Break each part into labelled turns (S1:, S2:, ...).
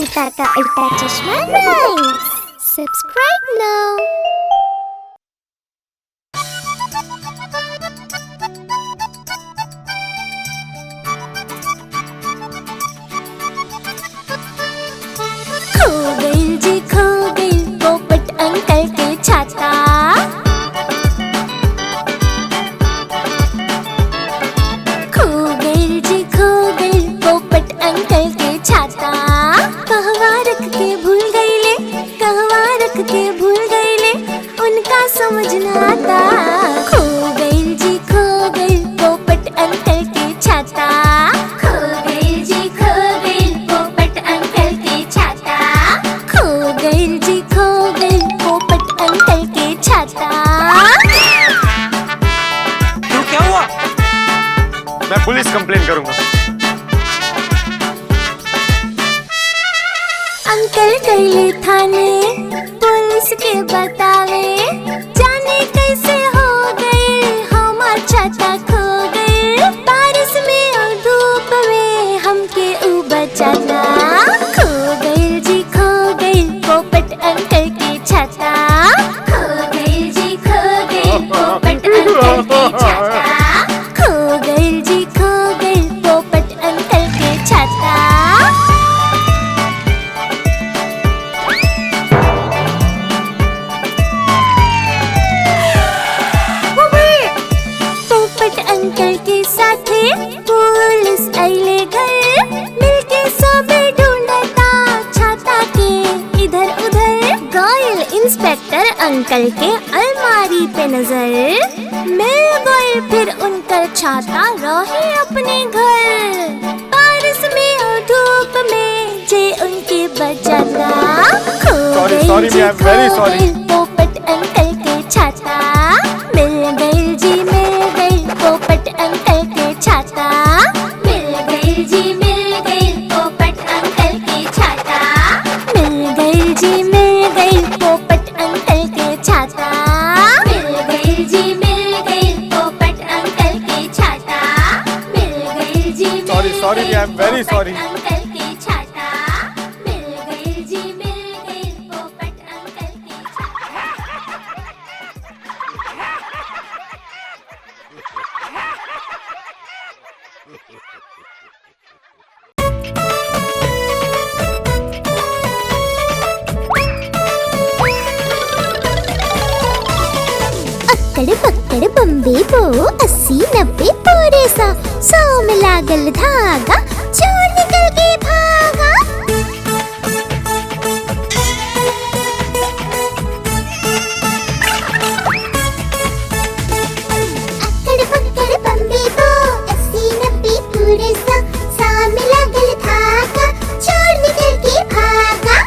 S1: सितार का उल्टा चश्मा राइम्स। सब्सक्राइब नाउ। खो गई जी खो गई पोपट अंकल के छाता। खो गई जी खो गई पोपट अंकल के छाता। कहवा रख के भूल गई ले, कहवा रख के भूल गई ले, उनका समझ न आता। खो गई जी खो गई पोपट अंकल के छाता। खो गई जी खो गई पोपट अंकल के छाता। खो गई जी खो गई पोपट अंकल के छाता।
S2: क्यों, क्या हुआ? मैं पुलिस कंप्लेन करूंगा।
S1: अंकल गए थाने पुलिस के बतावे, जाने कैसे हो गए हमार छाता खो गए। बारिश में और धूप में हमके ऊ बचाता। खो गए जी खो गए पोपट अंकल के छाता। खो गए जी खो गए पोपट अंकल के छाता। खो गए जी खो गए पोपट अंकल के छाता। पोपट अंकल के साथे पुलिस आइले घर, मिलके सबे ढूंढता छाता के इधर उधर। गए इंस्पेक्टर अंकल के अलमारी पे नजर, मिल गए फिर उनका छाता रहे अपने घर। बारिश में और धूप में जे उनके बचाता।
S2: Sorry, sorry, I'm very sorry.
S1: पोपट अंकल के छाता। मिल गई जी मिल गई पोपट अंकल के छाता। मिल गई जी मिल गई पोपट अंकल के छाता। मिल गई जी मिल गई पोपट अंकल के छाता। मिल गई जी मिल गई पोपट अंकल के छाता। मिल गई जी
S2: Sorry, sorry, I'm very sorry.
S1: Uncle के छाता। मिल गई जी मिल गई पोपट अंकल के छाता। अक्कड़ पक्कड़ बम्बे बो 80-90 पूरे 100 में लागल धागा, चोर निकल के भागा। अक्कड़ पक्कड़ बम्बे बो 80-90 पूरे 100 में लागल धागा, चोर निकल के भागा।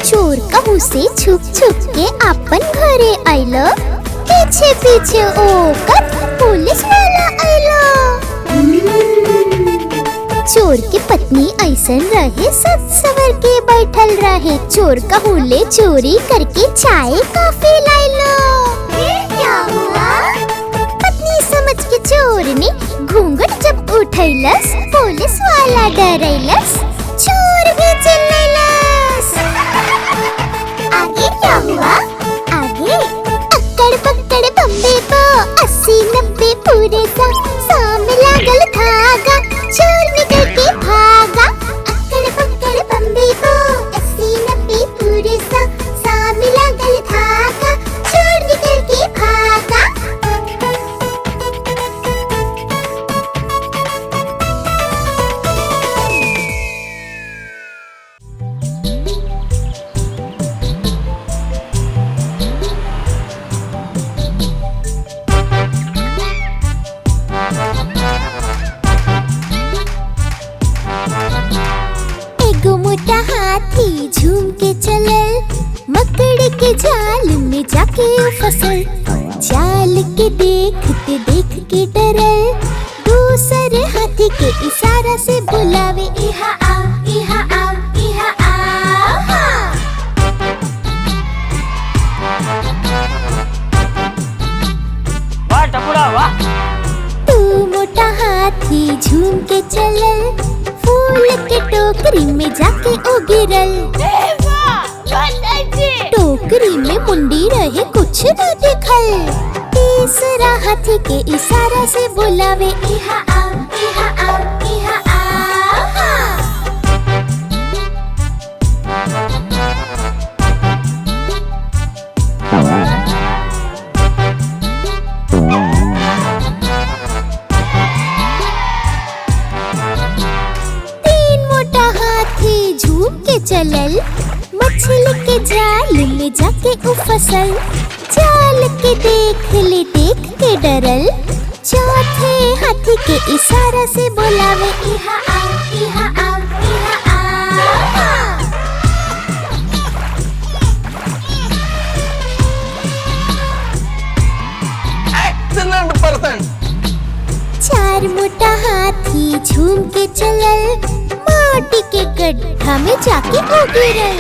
S1: चोर कहूँ से छुप छुप के अपन घरे आइलो, पीछे पीछे ओकर पुलिस वाला आइलो। चोर की पत्नी ऐसन रहे सज सवर के बैठल रहे, चोर कहूँ ले चोरी करके चाय कॉफी लाइलो। क्या हुआ? पत्नी समझ के चोर ने घूंघट जब उठैलस, पुलिस वाला डरैलस, चोर भी चिल्लैलस। आगे क्या हुआ? आगे अक्कड़ पक्कड़ बम्बे बो 80-90 पूरे 100 में लागल धागा, चोर निकल के भागा। अक्कड़ पक्कड़ बम्बे बो 80-90 पूरे 100 में लागल धागा, चोर निकल के भागा। एगो मोटा हाथी झूम के चलल, मकड़ी के जाल में जाके फसल। जाल के देखते देख के डरल, दूसरे हाथी के इशारा से बुलावे, इहा आओ इहा आओ इहा आओ। हाँ।
S3: वाह टप्पू
S1: हाथी झूम के चलल, फूल के टोकरी में जाके ओ गिरल। टोकरी में मुंडी रहे कुछ न दिखल। तीसरा हाथी के इशारा से बुलावे, इहा आओ, इहा आओ, इहा आओ। 3 मोटा हाथी झूम के चलल, मछली के जाल में जाके उ फसल। जाल के देख के डरल, चौथे हाथी के इशारा से बुलावे, इहा आओ, इहा आओ, इहा आओ।
S2: Excellent person.
S1: 4 मोटा हाथी झूम के चलल, माटी के गड्ढा में जाके वो गिरल।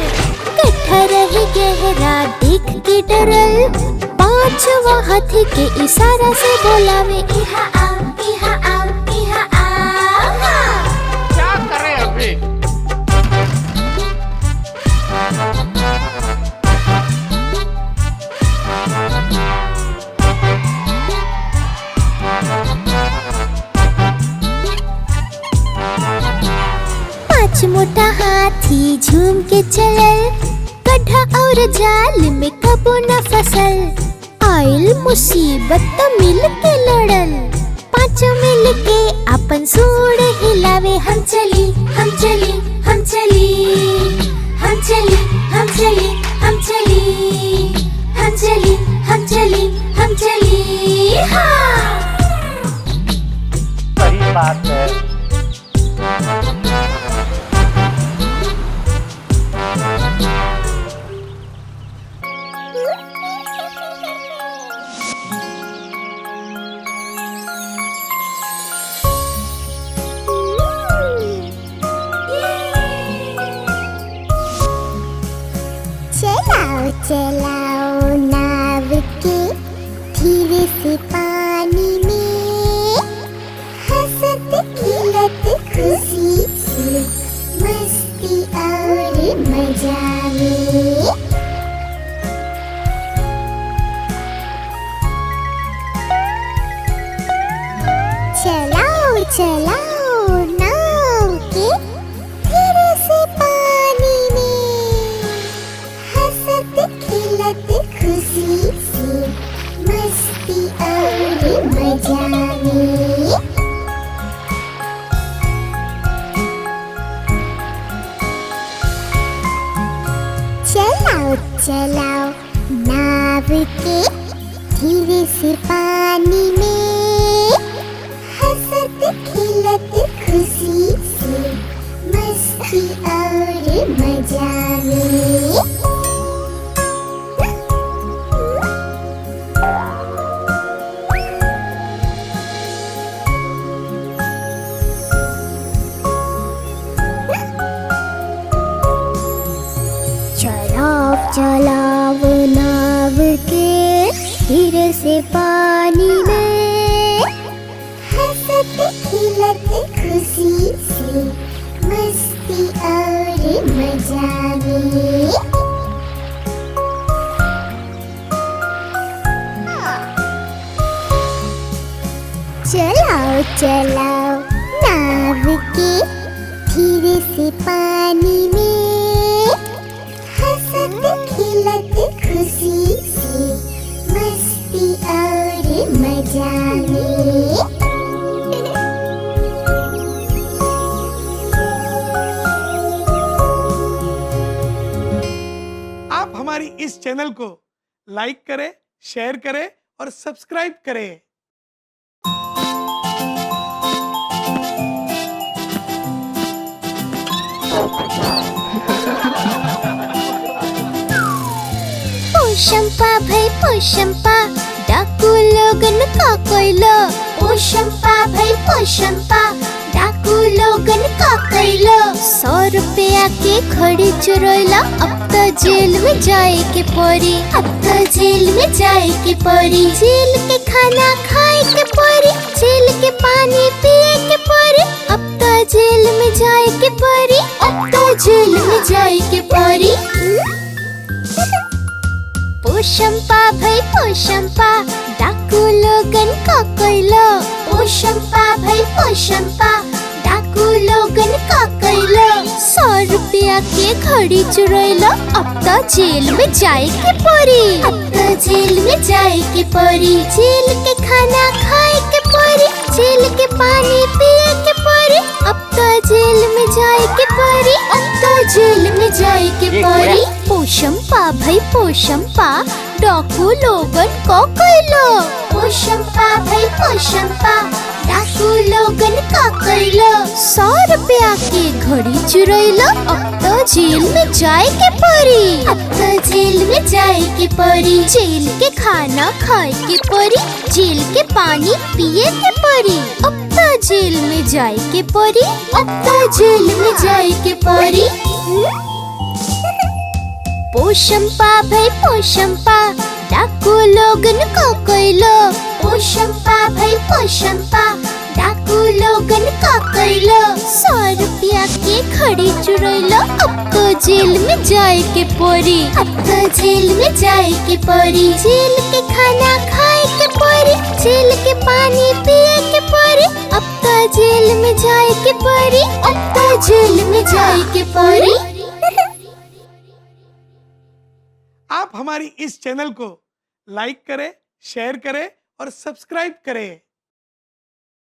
S1: गड्ढा रहे गहरा देख के डरल, 5वां हाथी के इशारा से बुलावे, इहा आओ, इहा आओ, इहा आओ।
S2: क्या करें अभी?
S1: पांच मोटा हाथी झूम के चलल, गड्ढा और जाल में कबो न फसल। आइल मुसीबत तो मिल के लड़ल, पांचों मिल के अपन सूंड हिलावे। हम चली, हम चली, हम चली, हम चली, हम चली, हम चली, हम चली, हम चली, हम चली। हाँ,
S2: सही बात है।
S1: चलाओ चलाओ नाव के धीरे से पानी में, हंसत खिलत खुशी से मस्ती और मजा में। चलाओ चलाओ नाव के धीरे से पानी में, हंसत खिलत खुशी से मस्ती और मजा में। चलाओ चलाओ नाव के धीरे से पानी में, हंसत खिलत खुशी से मस्ती और मजा में। चलाओ चलाओ नाव के धीरे से पानी में, हंसत खिलत खुशी से मस्ती और मजा में। चलाओ चलाओ नाव के धीरे से पानी में, हंसत खिलत खुशी से मस्ती और मजा में।
S3: आप हमारी इस चैनल को लाइक करें, शेयर करें और सब्सक्राइब करें।
S1: पोशंपा भाई पोशंपा, डाकू लोगन का कोइलो। पोशंपा भाई पोशंपा, डाकू लोगन का कोइलो। 100 रुपया के खड़ी चुरोइला, अब तो जेल में जाए के पड़ी, अब तो जेल में जाए के पड़ी। जेल के खाना खाए के पड़ी, जेल के पानी पिए के परी, अब तो जेल में जाए के परी, अब तो जेल में जाए के परी। पोशंपा भाई पोशंपा, डाकू लोगन का कैलो। पोशंपा भाई पोशंपा, डाकू लोगन का कैलो। 100 रुपया के घड़ी चुरैलो, अब तो जेल में जाए के परी, अब तो जेल में जाए के परी। जेल के खाना खाए के परी, जेल के पानी पिए के परी, अब तो जेल में जाए के परी, अब तो जेल में जाए के परी। पोशंपा भाई पोशंपा, डाकू लोगन को कैलो। पोशंपा भाई पोशंपा, डाकू लोगन का कैलो। 100 रुपया के घड़ी चुरैलो, अब तो जेल में जाए के परी, अब तो जेल में जाए के परी। जेल के खाना खाए के परी, जेल के पानी पिए के परी, अब तो जेल में जाए के परी, अब तो जेल में जाए के परी। पोशंपा भाई पोशंपा, डाकू लोगन को कैलो। पोशंपा भाई पोशंपा, डाकू लोगन का कैलो। 100 रुपया के घड़ी चुरैलो, अब तो जेल में जाए के परी, अब तो जेल में जाए के परी। जेल के खाना खाए के परी, जेल के पानी पिए के परी, अब तो जेल में जाए के परी, अब तो जेल में जाए के परी।
S3: आप हमारी इस चैनल को लाइक करें, शेयर करें और सब्सक्राइब करें।